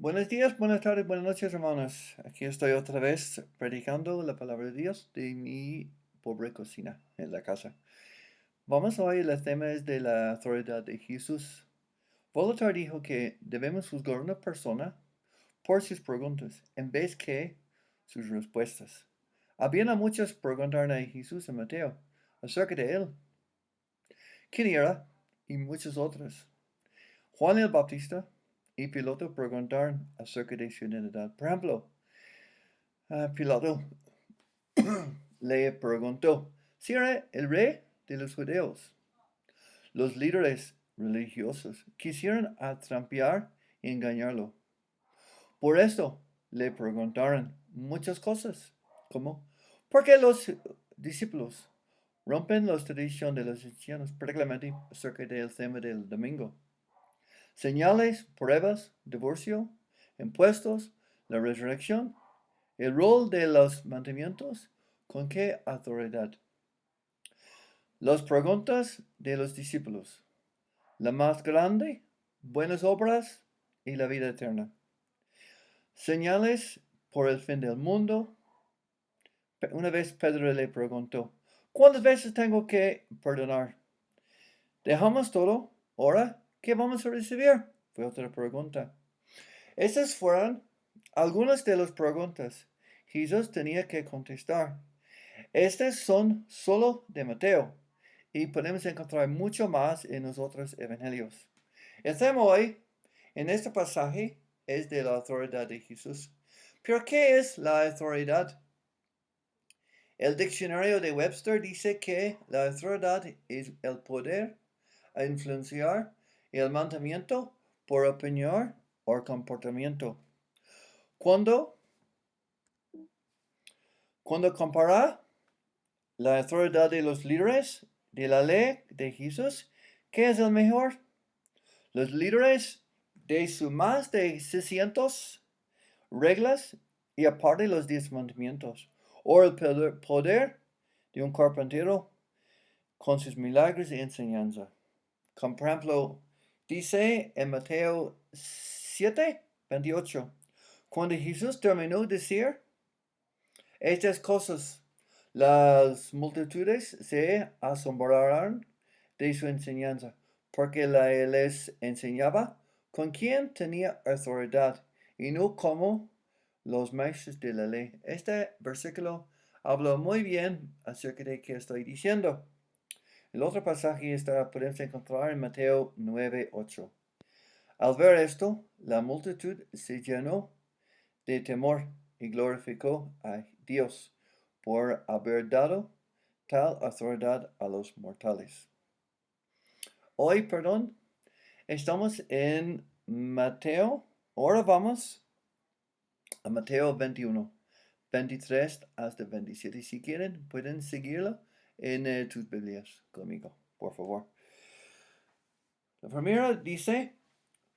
Buenos días, buenas tardes, buenas noches, hermanos. Aquí estoy otra vez predicando la palabra de Dios de mi pobre cocina en la casa. Vamos hoy, el tema es de la autoridad de Jesús. Voltaire dijo que debemos juzgar a una persona por sus preguntas en vez que sus respuestas. Había muchas preguntas a Jesús en Mateo acerca de él, quién era y muchas otras. Juan el Bautista y Pilato preguntaron acerca de su identidad. Por ejemplo, Pilato le preguntó si era el rey de los judíos. Los líderes religiosos quisieron atrampar y engañarlo. Por esto le preguntaron muchas cosas, como ¿por qué los discípulos rompen la tradición de los ancianos, particularmente acerca del tema del domingo? Señales, pruebas, divorcio, impuestos, la resurrección, el rol de los mandamientos, ¿con qué autoridad? Las preguntas de los discípulos. La más grande, buenas obras y la vida eterna. Señales por el fin del mundo. Una vez Pedro le preguntó, ¿cuántas veces tengo que perdonar? ¿Dejamos todo? ¿Ahora qué vamos a recibir? Fue otra pregunta. Esas fueron algunas de las preguntas Jesús tenía que contestar. Estas son solo de Mateo y podemos encontrar mucho más en los otros evangelios. El tema hoy en este pasaje es de la autoridad de Jesús. ¿Pero qué es la autoridad? El diccionario de Webster dice que la autoridad es el poder a influenciar el mandamiento por opinión o comportamiento. Cuando compara la autoridad de los líderes de la ley de Jesús, ¿qué es el mejor? Los líderes de sus más de 600 reglas y aparte los 10 mandamientos, o el poder de un carpintero con sus milagros y enseñanza. Como por ejemplo, dice en Mateo 7:28, cuando Jesús terminó de decir estas cosas, las multitudes se asombraron de su enseñanza, porque les enseñaba con quién tenía autoridad y no como los maestros de la ley. Este versículo habla muy bien acerca de qué estoy diciendo. El otro pasaje podemos encontrar en Mateo 9:8. Al ver esto, la multitud se llenó de temor y glorificó a Dios por haber dado tal autoridad a los mortales. Hoy, estamos en Mateo. Ahora vamos a Mateo 21, 23 hasta 27. Si quieren, pueden seguirlo en tus Biblias conmigo, por favor. La primera dice,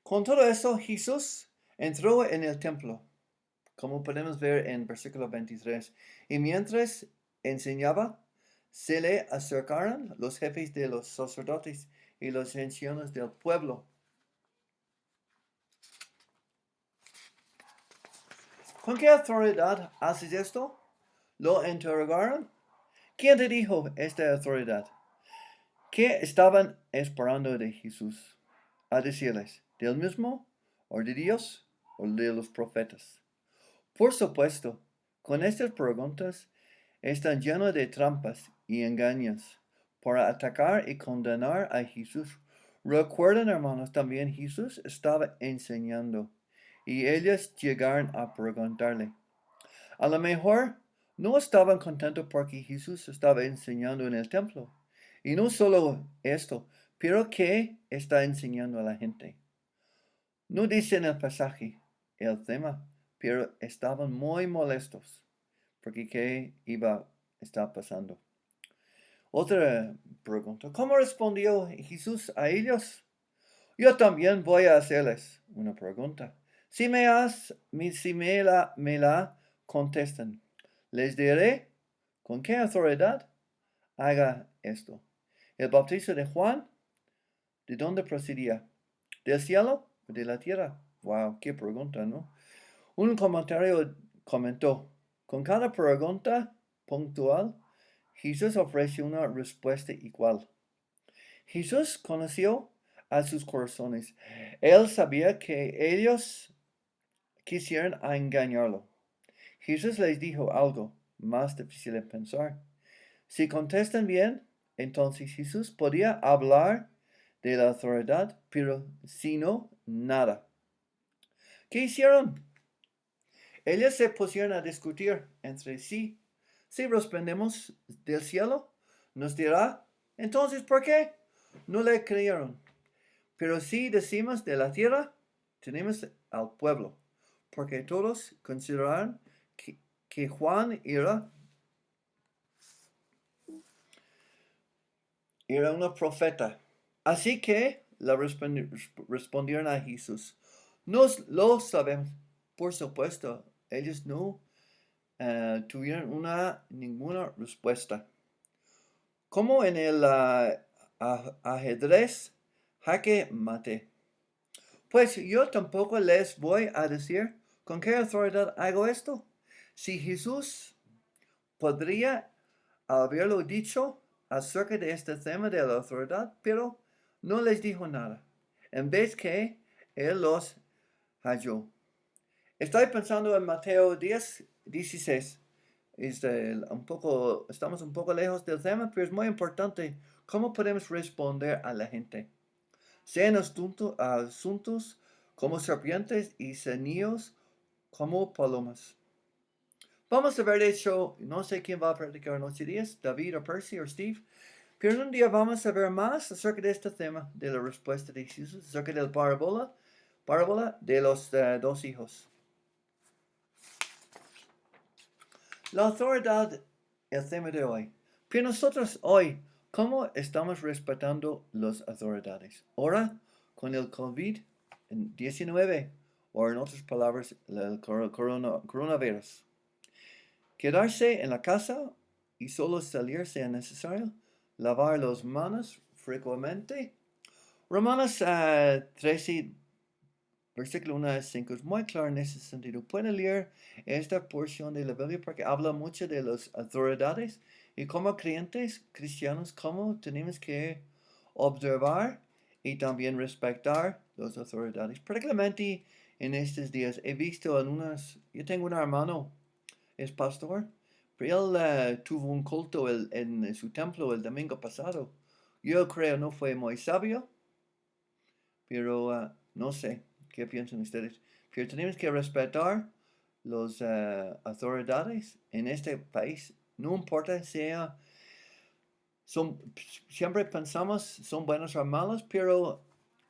con todo eso Jesús entró en el templo, como podemos ver en versículo 23. Y mientras enseñaba, se le acercaron los jefes de los sacerdotes y los ancianos del pueblo. ¿Con qué autoridad haces esto? Lo interrogaron. ¿Quién te dijo esta autoridad? ¿Qué estaban esperando de Jesús? A decirles, ¿del mismo, o de Dios, o de los profetas? Por supuesto, con estas preguntas están llenas de trampas y engaños para atacar y condenar a Jesús. Recuerden, hermanos, también Jesús estaba enseñando y ellos llegaron a preguntarle. A lo mejor no estaban contentos porque Jesús estaba enseñando en el templo. Y no solo esto, pero ¿qué está enseñando a la gente? No dice en el pasaje el tema, pero estaban muy molestos porque ¿qué está pasando? Otra pregunta, ¿cómo respondió Jesús a ellos? Yo también voy a hacerles una pregunta. Si me la contestan, les diré con qué autoridad haga esto. El bautismo de Juan, ¿de dónde procedía? ¿Del cielo o de la tierra? Wow, qué pregunta, ¿no? Un comentario comentó, con cada pregunta puntual, Jesús ofreció una respuesta igual. Jesús conoció a sus corazones. Él sabía que ellos quisieran engañarlo. Jesús les dijo algo más difícil de pensar. Si contestan bien, entonces Jesús podía hablar de la autoridad, pero si no, nada. ¿Qué hicieron? Ellos se pusieron a discutir entre sí. Si respondemos del cielo, nos dirá, entonces, ¿por qué? No le creyeron. Pero si decimos de la tierra, tenemos al pueblo, porque todos consideraron que Juan era un profeta. Así que le respondieron a Jesús, nos lo sabemos. Por supuesto, ellos no tuvieron ninguna respuesta. Como en el ajedrez, jaque mate. Pues yo tampoco les voy a decir con qué autoridad hago esto. Si Jesús podría haberlo dicho acerca de este tema de la autoridad, pero no les dijo nada. En vez que él los halló. Estoy pensando en Mateo 10:16. Estamos un poco lejos del tema, pero es muy importante cómo podemos responder a la gente. Sean asuntos como serpientes y ceñidos como palomas. Vamos a ver eso, no sé quién va a predicar en 8 días, David o Percy o Steve, pero en un día vamos a ver más acerca de este tema, de la respuesta de Jesús, acerca de la parábola de los dos hijos. La autoridad, el tema de hoy. Pero nosotros hoy, ¿cómo estamos respetando las autoridades? Ahora, con el COVID-19, o en otras palabras, el coronavirus. Quedarse en la casa y solo salir sea necesario. Lavar las manos frecuentemente. Romanos 13, versículo 1 a 5 es muy claro en ese sentido. Pueden leer esta porción de la Biblia porque habla mucho de las autoridades y como creyentes cristianos, cómo tenemos que observar y también respetar las autoridades. Particularmente en estos días he visto yo tengo un hermano, es pastor, pero él tuvo un culto en su templo el domingo pasado. Yo creo no fue muy sabio, pero no sé qué piensan ustedes. Pero tenemos que respetar las autoridades en este país. No importa siempre pensamos son buenos o malos, pero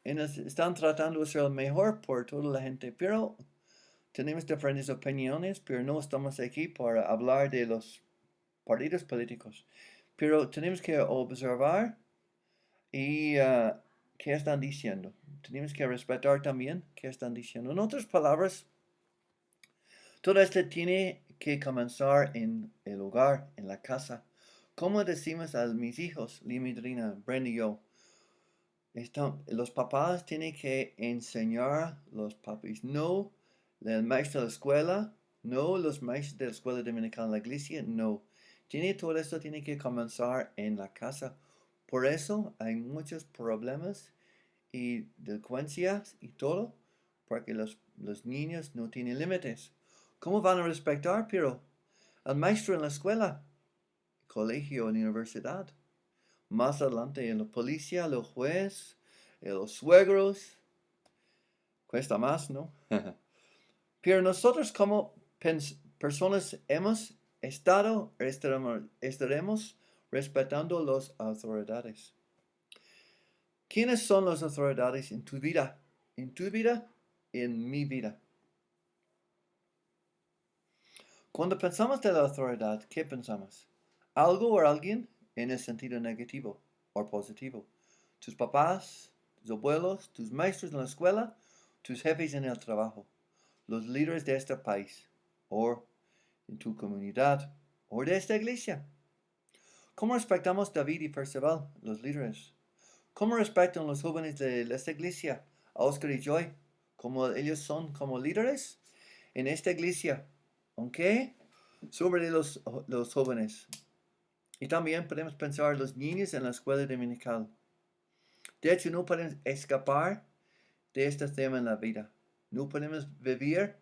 están tratando de ser el mejor por toda la gente. Pero tenemos diferentes opiniones, pero no estamos aquí para hablar de los partidos políticos. Pero tenemos que observar y qué están diciendo. Tenemos que respetar también qué están diciendo. En otras palabras, todo esto tiene que comenzar en el hogar, en la casa. Como decimos a mis hijos, mi madrina, Brenda y yo, los papás tienen que enseñar los papis, no el maestro de la escuela, no los maestros de la escuela dominical en la iglesia, no. Todo esto tiene que comenzar en la casa. Por eso hay muchos problemas y delincuencias y todo, porque los niños no tienen límites. ¿Cómo van a respetar, pero al maestro en la escuela, colegio, universidad? Más adelante en la policía, los jueces, los suegros. Cuesta más, ¿no? Pero nosotros como personas hemos estaremos respetando las autoridades. ¿Quiénes son las autoridades en tu vida? En tu vida, en mi vida. Cuando pensamos de la autoridad, ¿qué pensamos? Algo o alguien en el sentido negativo o positivo. Tus papás, tus abuelos, tus maestros en la escuela, tus jefes en el trabajo, los líderes de este país, o en tu comunidad, o de esta iglesia. ¿Cómo respetamos David y Percival, los líderes? ¿Cómo respetan los jóvenes de esta iglesia, a Oscar y Joy? como ellos son como líderes en esta iglesia, ¿ok? Sobre los jóvenes. Y también podemos pensar los niños en la escuela dominical. De hecho, no podemos escapar de este tema en la vida. No podemos vivir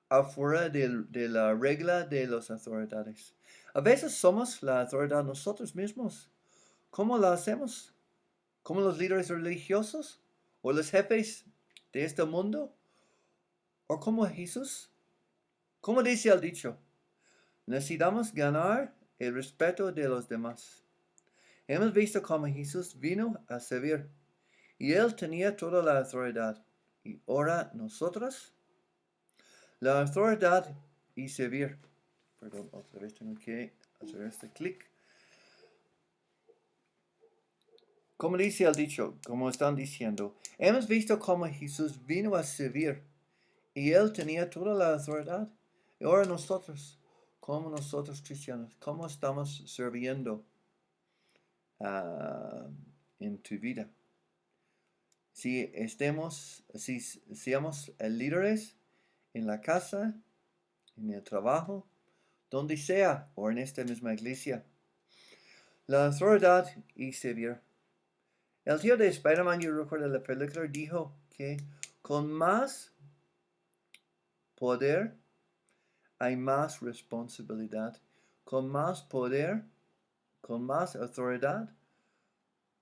afuera de la regla de las autoridades. A veces somos la autoridad nosotros mismos. ¿Cómo lo hacemos? ¿Como los líderes religiosos? ¿O los jefes de este mundo? ¿O como Jesús? Como dice el dicho, necesitamos ganar el respeto de los demás. Hemos visto cómo Jesús vino a servir y él tenía toda la autoridad. Y ahora nosotros, la autoridad y servir. Perdón, otra vez tengo que hacer este clic. Como dice el dicho, como están diciendo, hemos visto cómo Jesús vino a servir y él tenía toda la autoridad. Y ahora nosotros, como nosotros cristianos, ¿cómo estamos sirviendo en tu vida? Si seamos líderes en la casa, en el trabajo, donde sea, o en esta misma iglesia. La autoridad y servir. El tío de Spider-Man, yo recuerdo la película, dijo que con más poder hay más responsabilidad. Con más poder, con más autoridad,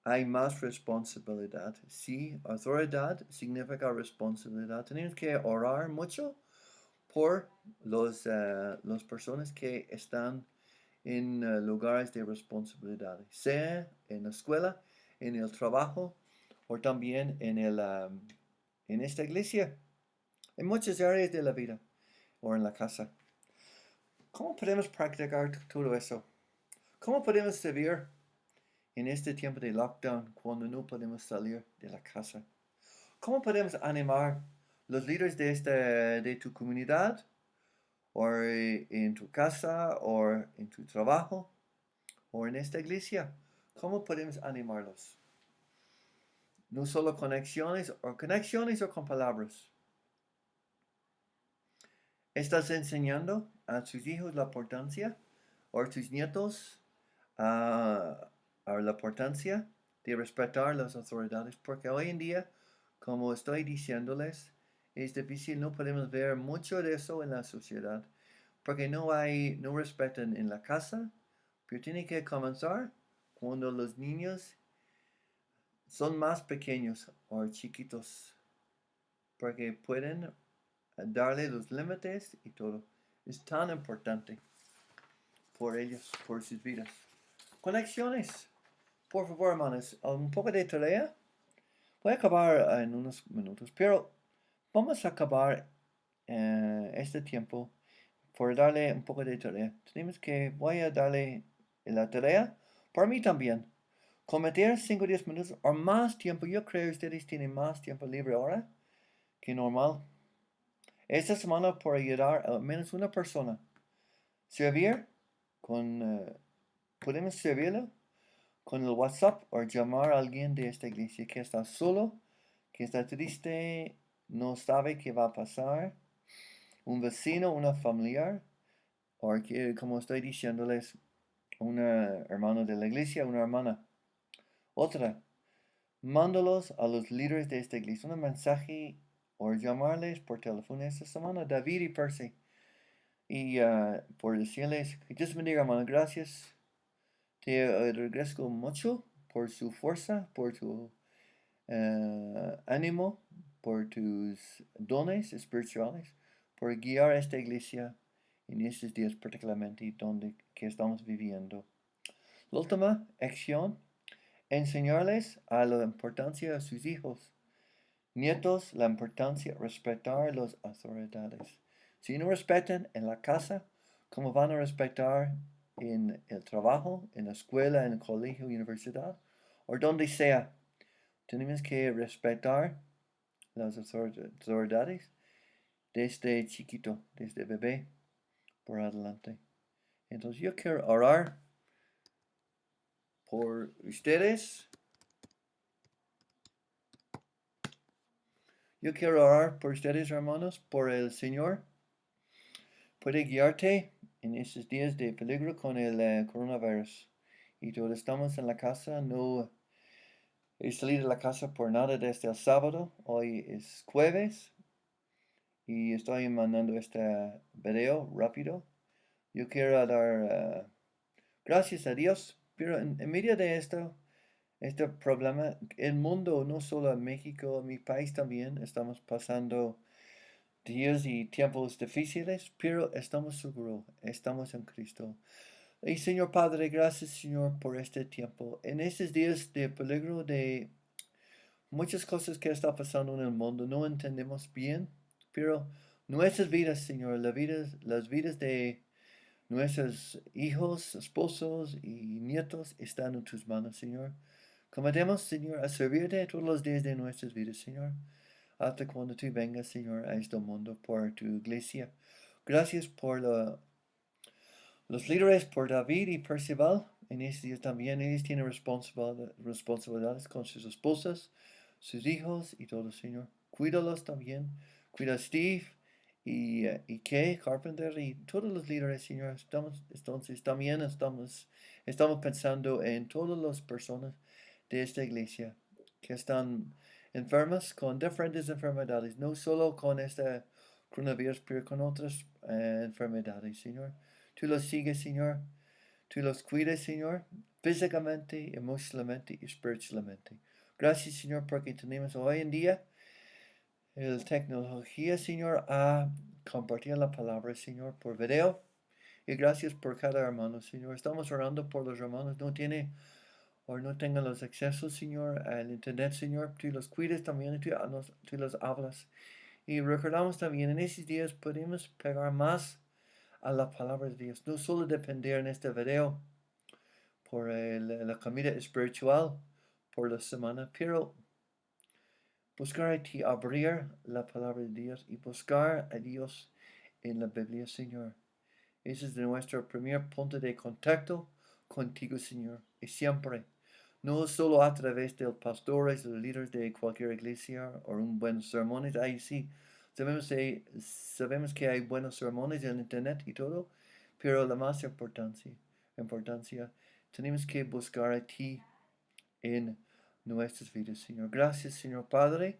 hay más responsabilidad. Sí, autoridad significa responsabilidad. Tenemos que orar mucho por las personas que están en lugares de responsabilidad, sea en la escuela, en el trabajo o también en esta iglesia, en muchas áreas de la vida o en la casa. ¿Cómo podemos practicar todo eso? ¿Cómo podemos servir en este tiempo de lockdown cuando no podemos salir de la casa? ¿Cómo podemos animar los líderes de tu comunidad o en tu casa o en tu trabajo o en esta iglesia? ¿Cómo podemos animarlos? No solo conexiones o con palabras. ¿Estás enseñando a tus hijos la importancia o a tus nietos a la importancia de respetar las autoridades? Porque hoy en día, como estoy diciéndoles, es difícil, no podemos ver mucho de eso en la sociedad, porque no respetan en la casa, pero tiene que comenzar cuando los niños son más pequeños o chiquitos, porque pueden darle los límites y todo. Es tan importante por ellos, por sus vidas. Conexiones. Por favor, hermanos, un poco de tarea. Voy a acabar en unos minutos, pero vamos a acabar este tiempo por darle un poco de tarea. Voy a darle la tarea para mí también. Cometer 5 o 10 minutos o más tiempo. Yo creo que ustedes tienen más tiempo libre ahora que normal. Esta semana por ayudar a al menos una persona. Servir podemos servirlo con el WhatsApp o llamar a alguien de esta iglesia que está solo, que está triste, no sabe qué va a pasar. Un vecino, una familiar, o que, como estoy diciéndoles, un hermano de la iglesia, una hermana. Otra, mándalos a los líderes de esta iglesia un mensaje o llamarles por teléfono esta semana, David y Percy. Y por decirles, que Dios bendiga, hermano, gracias. Te agradezco mucho por su fuerza, por tu ánimo, por tus dones espirituales, por guiar a esta iglesia en estos días particularmente donde que estamos viviendo. La última acción, enseñarles a la importancia de sus hijos, nietos, la importancia de respetar las autoridades. Si no respetan en la casa, ¿cómo van a respetar en el trabajo, en la escuela, en el colegio, universidad o donde sea? Tenemos que respetar las autoridades desde chiquito, desde bebé por adelante. Entonces yo quiero orar por ustedes. Yo quiero orar por ustedes, hermanos, por el Señor. Puede guiarte en estos días de peligro con el coronavirus. Y todos estamos en la casa, no he salido de la casa por nada desde el sábado. Hoy es jueves y estoy mandando este video rápido. Yo quiero dar gracias a Dios, pero en medio de este problema, el mundo, no solo en México, en mi país también, estamos pasando días y tiempos difíciles, pero estamos seguros, estamos en Cristo. Y Señor Padre, gracias Señor por este tiempo. En estos días de peligro, de muchas cosas que están pasando en el mundo, no entendemos bien, pero nuestras vidas, Señor, las vidas de nuestros hijos, esposos y nietos están en tus manos, Señor. Comenzamos, Señor, a servirte todos los días de nuestras vidas, Señor, hasta cuando tú vengas, Señor, a este mundo por tu iglesia. Gracias por los líderes, por David y Percival. En este día también ellos tienen responsabilidades con sus esposas, sus hijos y todo, Señor. Cuídalos también. Cuida a Steve y Kay Carpenter y todos los líderes, Señor. Estamos pensando en todas las personas de esta iglesia que están enfermas con diferentes enfermedades, no solo con este coronavirus, pero con otras enfermedades, Señor. Tú los sigues, Señor. Tú los cuides, Señor, físicamente, emocionalmente y espiritualmente. Gracias, Señor, porque tenemos hoy en día la tecnología, Señor, a compartir la palabra, Señor, por video. Y gracias por cada hermano, Señor. Estamos orando por los hermanos. No tengan los accesos, Señor, al internet, Señor. Tú los cuides también, tú los hablas. Y recordamos también, en esos días podemos pegar más a la palabra de Dios. No solo depender en este video por la comida espiritual por la semana, pero buscar a ti, abrir la palabra de Dios y buscar a Dios en la Biblia, Señor. Ese es nuestro primer punto de contacto contigo, Señor. Y siempre, no solo a través de los pastores, los líderes de cualquier iglesia o un buen sermón. Ahí sí, sabemos que hay buenos sermones en internet y todo, pero la más importancia, tenemos que buscar a ti en nuestras vidas, Señor. Gracias, Señor Padre,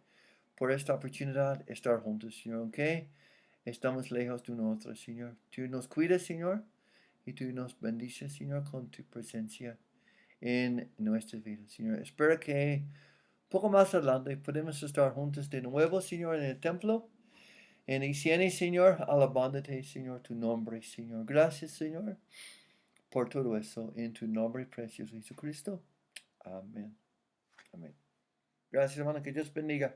por esta oportunidad de estar juntos, Señor. Aunque estamos lejos de nosotros, Señor. Tú nos cuidas, Señor, y tú nos bendices, Señor, con tu presencia en nuestras vidas, Señor. Espero que poco más adelante podemos estar juntos de nuevo, Señor, en el templo, en higiene, Señor, alabándote, Señor, tu nombre, Señor. Gracias, Señor, por todo eso, en tu nombre precioso, Jesucristo. Amén. Amén. Gracias, hermano, que Dios bendiga.